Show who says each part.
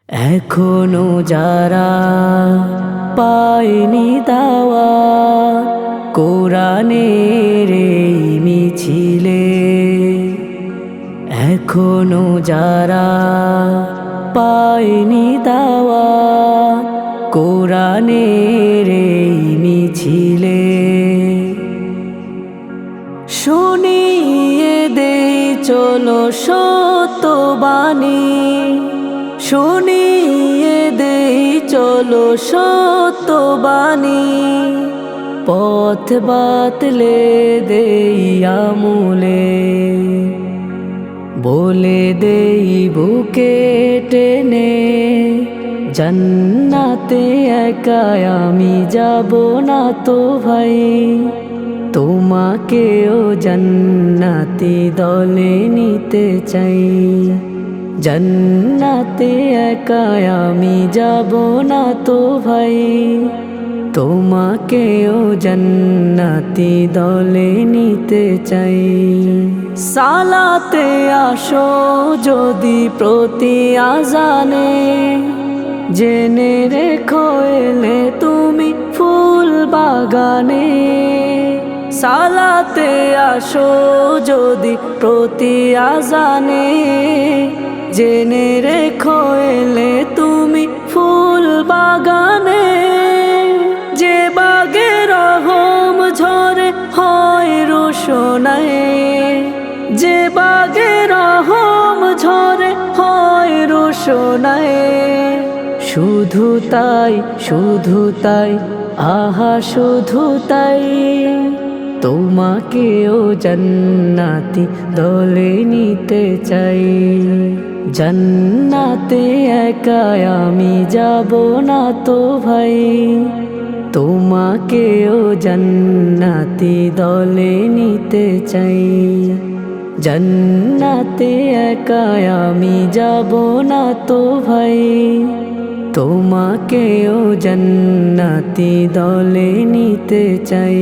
Speaker 1: এখনো যারা পায়নি দাওয়াত কোরআনের এই মিছিলে, এখনো যারা পায়নি দাওয়াত কোরআনের এই মিছিলে, শুনিয়ে দেই চলো সত্যবাণী, শুনিয়ে দেই চলো সত্যবাণী, পথ বাতলে দেই আমূলে, বলে দেই বুকে টেনে জান্নাতে একা আমি যাব না তো ভাই, তোমাকেও জান্নাতি দলে নিতে চাই। জান্নাতে একা আমি যাব না তো ভাই, তোমাকেও জান্নাতি দলে নিতে চাই। সালাতে আসো যদি প্রতি আজানে, জেনে রেখো এলে তুমি ফুল বাগানে। সালাতে আসো যদি প্রতি আজানে, জেনে রেখো এলে তুমি ফুল বাগানে। যে বাগে রহম ঝরে হয় রোশনায়, যে বাগে রহম ঝরে হয় রোশনায়। শুধু তাই, শুধু তাই, আহা শুধু তাই, তোমাকেও জান্নাতি দলে নিতে চাই। জান্নাতে একা আমি যাব না তো ভাই, তোমাকেও জান্নাতি দলে নিতে চাই। জান্নাতে একা আমি যাব না তো ভাই, তোমাকেও জান্নাতি দলে নিতে চাই।